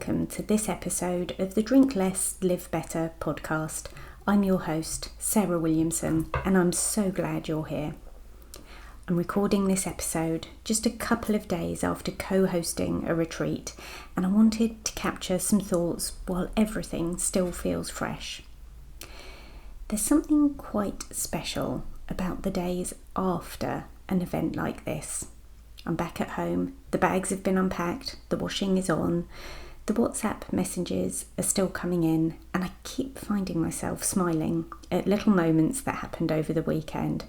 welcome to this episode of the Drink Less, Live Better podcast. I'm your host, Sarah Williamson, and I'm so glad you're here. I'm recording this episode just a couple of days after co-hosting a retreat, and I wanted to capture some thoughts while everything still feels fresh. There's something quite special about the days after an event like this. I'm back at home, the bags have been unpacked, the washing is on, the WhatsApp messages are still coming in, and I keep finding myself smiling at little moments that happened over the weekend.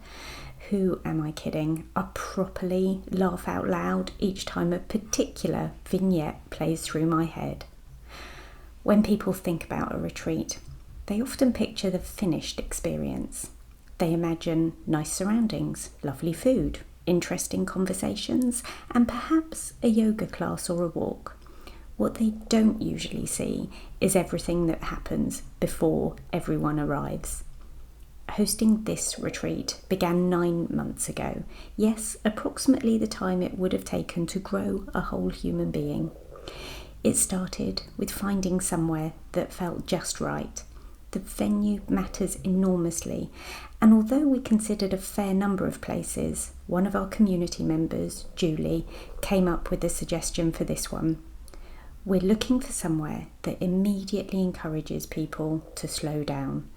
Who am I kidding? I properly laugh out loud each time a particular vignette plays through my head. When people think about a retreat, they often picture the finished experience. They imagine nice surroundings, lovely food, interesting conversations, and perhaps a yoga class or a walk. What they don't usually see is everything that happens before everyone arrives. Hosting this retreat began 9 months ago. Yes, approximately the time it would have taken to grow a whole human being. It started with finding somewhere that felt just right. The venue matters enormously, and although we considered a fair number of places, one of our community members, Julie, came up with a suggestion for this one. We're looking for somewhere that immediately encourages people to slow down,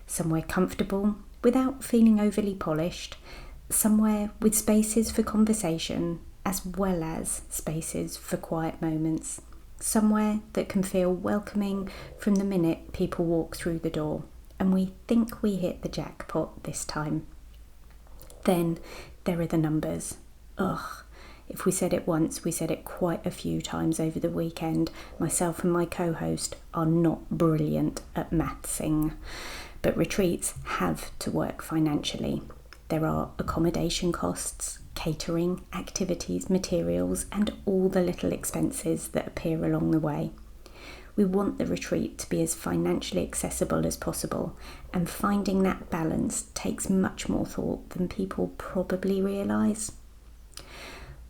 somewhere comfortable without feeling overly polished, somewhere with spaces for conversation as well as spaces for quiet moments. Somewhere that can feel welcoming from the minute people walk through the door, and we think we hit the jackpot this time. Then there are the numbers. If we said it once, we said it quite a few times over the weekend. Myself and my co-host are not brilliant at mathsing, but retreats have to work financially. There are accommodation costs, catering, activities, materials, and all the little expenses that appear along the way. We want the retreat to be as financially accessible as possible, and finding that balance takes much more thought than people probably realise.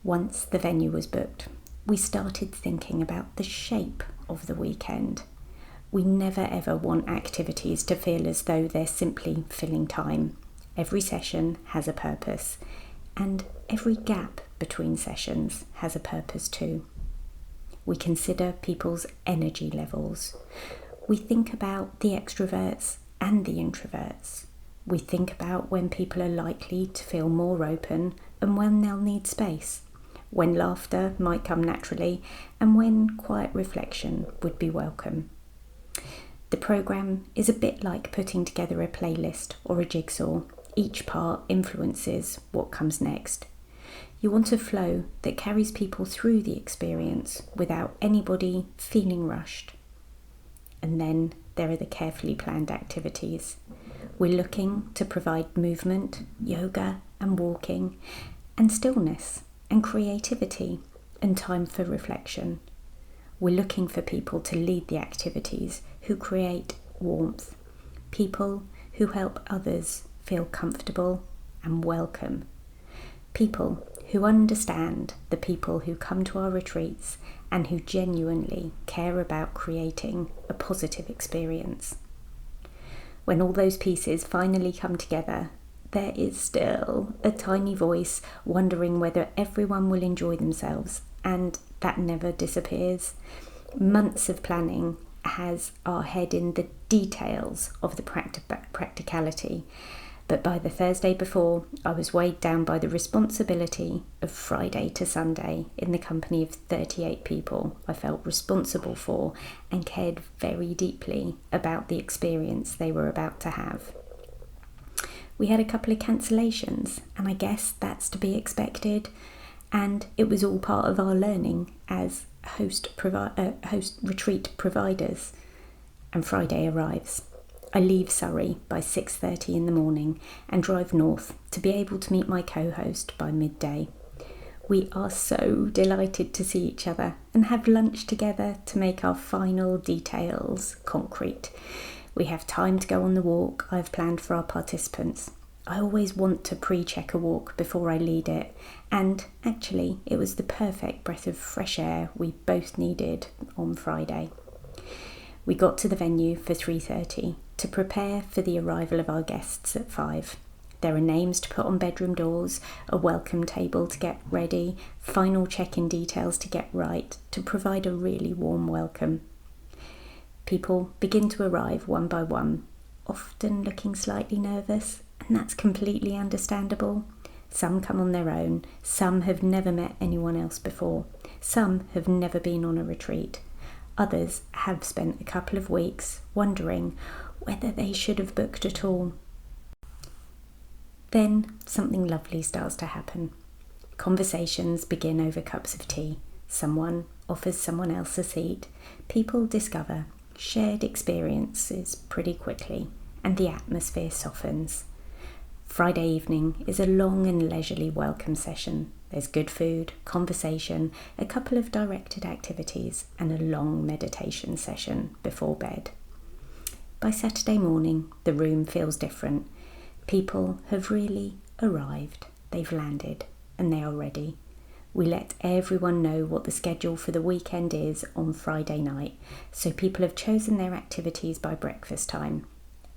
Once the venue was booked, we started thinking about the shape of the weekend. We never ever want activities to feel as though they're simply filling time. Every session has a purpose, and every gap between sessions has a purpose too. We consider people's energy levels. We think about the extroverts and the introverts. We think about when people are likely to feel more open and when they'll need space, when laughter might come naturally, and when quiet reflection would be welcome. The programme is a bit like putting together a playlist or a jigsaw. Each part influences what comes next. You want a flow that carries people through the experience without anybody feeling rushed. And then there are the carefully planned activities. We're looking to provide movement, yoga and walking, and stillness and creativity and time for reflection. We're looking for people to lead the activities who create warmth, people who help others feel comfortable and welcome, people who understand the people who come to our retreats and who genuinely care about creating a positive experience. When all those pieces finally come together, there is still a tiny voice wondering whether everyone will enjoy themselves, and that never disappears. Months of planning has our head in the details of the practicality, but by the Thursday before, I was weighed down by the responsibility of Friday to Sunday in the company of 38 people I felt responsible for and cared very deeply about the experience they were about to have. We had a couple of cancellations, and I guess that's to be expected, and it was all part of our learning as host retreat providers. And Friday arrives. I leave Surrey by 6:30 in the morning and drive north to be able to meet my co-host by midday. We are so delighted to see each other and have lunch together to make our final details concrete. We have time to go on the walk I've planned for our participants. I always want to pre-check a walk before I lead it, and actually it was the perfect breath of fresh air we both needed on Friday. We got to the venue for 3:30 to prepare for the arrival of our guests at 5. There are names to put on bedroom doors, a welcome table to get ready, final check-in details to get right, to provide a really warm welcome. People begin to arrive one by one, often looking slightly nervous, and that's completely understandable. Some come on their own, some have never met anyone else before, some have never been on a retreat. Others have spent a couple of weeks wondering whether they should have booked at all. Then something lovely starts to happen. Conversations begin over cups of tea. Someone offers someone else a seat. People discover shared experiences pretty quickly, and the atmosphere softens. Friday evening is a long and leisurely welcome session. There's good food, conversation, a couple of directed activities, and a long meditation session before bed. By Saturday morning, the room feels different. People have really arrived. They've landed, and they are ready. We let everyone know what the schedule for the weekend is on Friday night, so people have chosen their activities by breakfast time.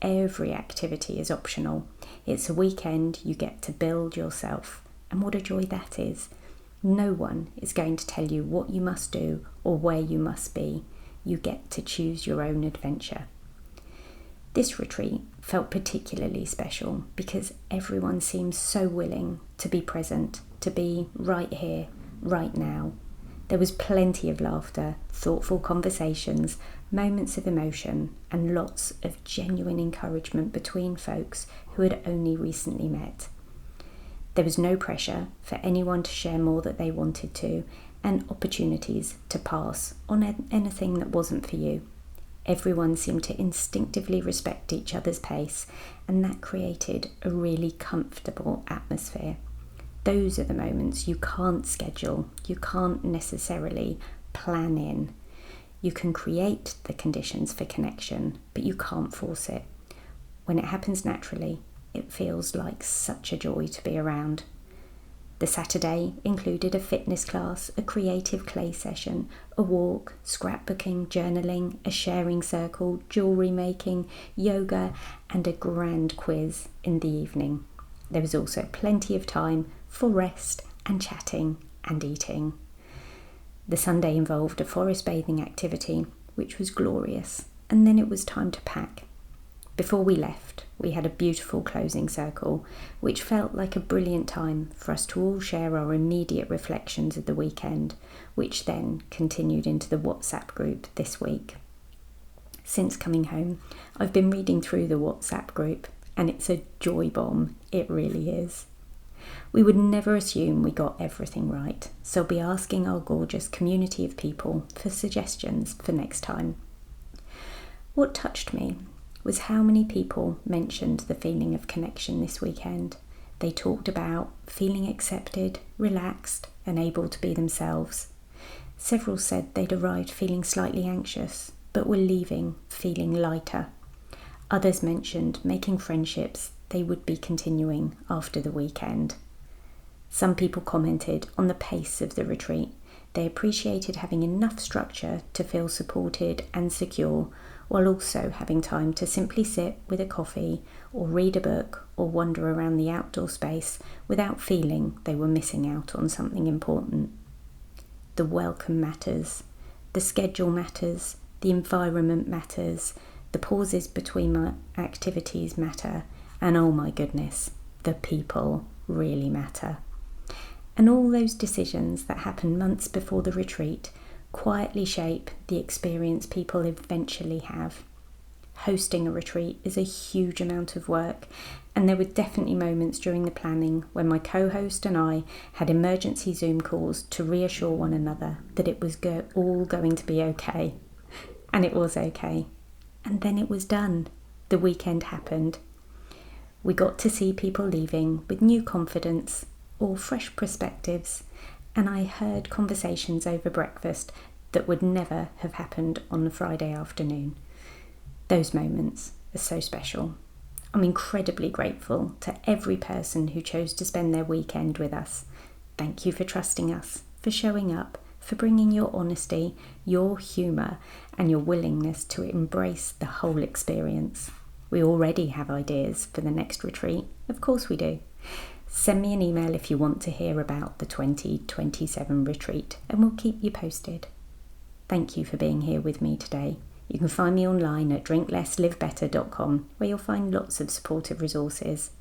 Every activity is optional. It's a weekend you get to build yourself, and what a joy that is. No one is going to tell you what you must do or where you must be. You get to choose your own adventure. This retreat felt particularly special because everyone seems so willing to be present, to be right here, right now. There was plenty of laughter, thoughtful conversations, moments of emotion, and lots of genuine encouragement between folks who had only recently met. There was no pressure for anyone to share more that they wanted to, and opportunities to pass on anything that wasn't for you. Everyone seemed to instinctively respect each other's pace, and that created a really comfortable atmosphere. Those are the moments you can't schedule, you can't necessarily plan in. You can create the conditions for connection, but you can't force it. When it happens naturally, it feels like such a joy to be around. The Saturday included a fitness class, a creative clay session, a walk, scrapbooking, journaling, a sharing circle, jewellery making, yoga, and a grand quiz in the evening. There was also plenty of time for rest and chatting and eating. The Sunday involved a forest bathing activity, which was glorious, and then it was time to pack. Before we left, we had a beautiful closing circle, which felt like a brilliant time for us to all share our immediate reflections of the weekend, which then continued into the WhatsApp group this week. Since coming home, I've been reading through the WhatsApp group, and it's a joy bomb, it really is. We would never assume we got everything right, so I'll be asking our gorgeous community of people for suggestions for next time. What touched me was how many people mentioned the feeling of connection this weekend. They talked about feeling accepted, relaxed, and able to be themselves. Several said they'd arrived feeling slightly anxious, but were leaving feeling lighter. Others mentioned making friendships they would be continuing after the weekend. Some people commented on the pace of the retreat. They appreciated having enough structure to feel supported and secure, while also having time to simply sit with a coffee or read a book or wander around the outdoor space without feeling they were missing out on something important. The welcome matters, the schedule matters, the environment matters, the pauses between my activities matter, and oh my goodness, the people really matter. And all those decisions that happen months before the retreat quietly shape the experience people eventually have. Hosting a retreat is a huge amount of work, and there were definitely moments during the planning when my co-host and I had emergency Zoom calls to reassure one another that it was all going to be okay. And it was okay. And then it was done. The weekend happened. We got to see people leaving with new confidence or fresh perspectives, and I heard conversations over breakfast that would never have happened on a Friday afternoon. Those moments are so special. I'm incredibly grateful to every person who chose to spend their weekend with us. Thank you for trusting us, for showing up, for bringing your honesty, your humour, and your willingness to embrace the whole experience. We already have ideas for the next retreat. Of course we do. Send me an email if you want to hear about the 2027 retreat, and we'll keep you posted. Thank you for being here with me today. You can find me online at drinklesslivebetter.com, where you'll find lots of supportive resources.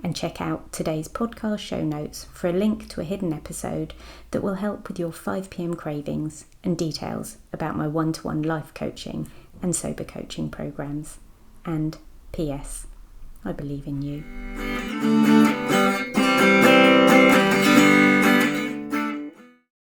And check out today's podcast show notes for a link to a hidden episode that will help with your 5 p.m. cravings and details about my one-to-one life coaching and sober coaching programs. And P.S. I believe in you.